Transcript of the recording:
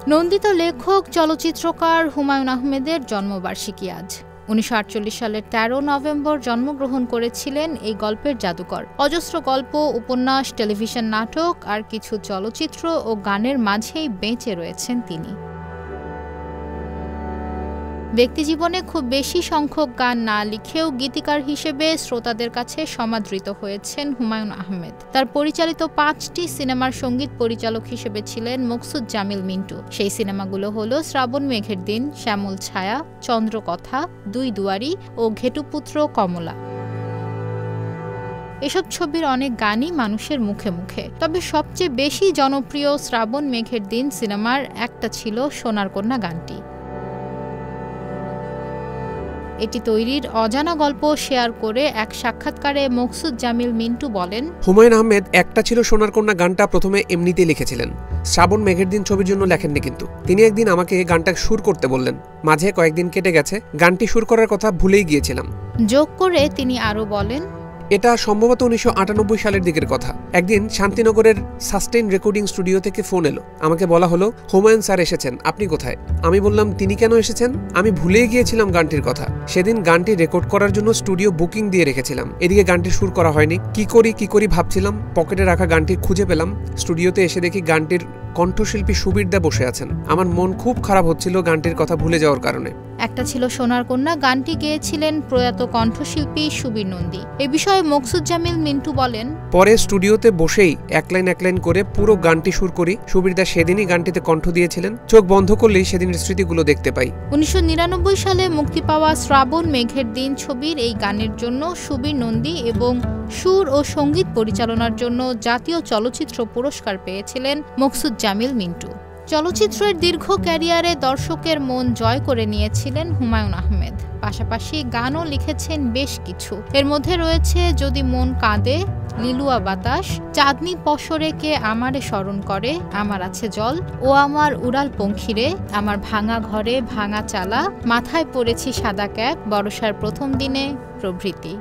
নন্দিত লেখক চলচ্চিত্রকার হুমায়ূন আহমেদের জন্মবার্ষিকী আজ। ১৯৪৮ সালের ১৩ নভেম্বর জন্মগ্রহণ করেছিলেন এই গল্পের জাদুকর। অজস্র গল্প, উপন্যাস, টেলিভিশন নাটক আর কিছু চলচ্চিত্র ও গানের মাঝেই বেঁচে রয়েছেন তিনি। ব্যক্তিজীবনে খুব বেশি সংখ্যক গান না লিখেও গীতিকার হিসেবে শ্রোতাদের কাছে সমাদৃত হয়েছেন হুমায়ূন আহমেদ। তার পরিচালিত ৫টি সিনেমার সঙ্গীত পরিচালক হিসেবে ছিলেন মকসুদ জামিল মিন্টু। সেই সিনেমাগুলো হলো শ্রাবণ মেঘের দিন, শ্যামল ছায়া, চন্দ্রকথা, দুই দুয়ারি ও ঘেটুপুত্র কমলা। এসব ছবির অনেক গানই মানুষের মুখে মুখে, তবে সবচেয়ে বেশি জনপ্রিয় শ্রাবণ মেঘের দিন সিনেমার একটা ছিল সোনার কন্যা গানটি। এটি তৈরির অজানা গল্প শেয়ার করে এক সাক্ষাৎকারে মকসুদ জামিল মিন্টু বলেন, হুমায়ূন আহমেদ একটা ছিল সোনার কন্যা গানটা প্রথমে এমনিতেই লিখেছিলেন, শ্রাবণ মেঘের দিন ছবির জন্য লেখেননি। কিন্তু তিনি একদিন আমাকে গানটা সুর করতে বললেন। মাঝে কয়েকদিন কেটে গেছে, গানটি সুর করার কথা ভুলেই গিয়েছিলাম। যোগ করে তিনি আরও বলেন, এটা সম্ভবত ১৯৯৮ সালের দিকের কথা। একদিন শান্তিনগরের সাস্টেইন রেকর্ডিং স্টুডিও থেকে ফোন এলো। আমাকে বলা হলো, হুমায়ূন স্যার এসেছেন, আপনি কোথায়? আমি বললাম, তিনি কেন এসেছেন? আমি ভুলেই গিয়েছিলাম গানটির কথা। সেদিন গানটি রেকর্ড করার জন্য স্টুডিও বুকিং দিয়ে রেখেছিলাম। এদিকে গানটি সুর করা হয়নি। কি করি ভাবছিলাম, পকেটে রাখা গানটি খুঁজে পেলাম। স্টুডিওতে এসে দেখি গানটির কণ্ঠশিল্পী সুবীর দা বসে আছেন। আমার মন খুব খারাপ হচ্ছিল গানটির কথা ভুলে যাওয়ার কারণে। একটা ছিল সোনার কন্যা গানটি গেয়েছিলেন প্রয়াত কণ্ঠশিল্পী সুবীর নন্দী। এ বিষয়ে মকসুদ জামিল মিন্টু বলেন, পরে স্টুডিওতে বসেই এক লাইন করে পুরো গানটি সুর করি। সুবীর দা সেদিনই গানটিতে কণ্ঠ দিয়েছিলেন। চোখ বন্ধ করলেই সেদিনের স্মৃতিগুলো দেখতে পাই। ১৯৯৯ সালে মুক্তি পাওয়া শ্রাবণ মেঘের দিন ছবির এই গানের জন্য সুবীর নন্দী এবং সুর ও সঙ্গীত পরিচালনার জন্য জাতীয় চলচ্চিত্র পুরস্কার পেয়েছিলেন মকসুদ জামিল মিন্টু। চলচ্চিত্রের দীর্ঘ ক্যারিয়ারে দর্শকের মন জয় করে নিয়েছিলেন হুমায়ূন আহমেদ। পাশাপাশি গানও লিখেছেন বেশ কিছু। এর মধ্যে রয়েছে যদি মন কাঁদে, লিলুয়া বাতাস, চাঁদনি পশরে কে আমারে স্মরণ করে, আমার আছে জল, ও আমার উড়াল পঙ্খিরে, আমার ভাঙা ঘরে ভাঙা চালা, মাথায় পড়েছি সাদা ক্যাপ, বর্ষার প্রথম দিনে প্রভৃতি।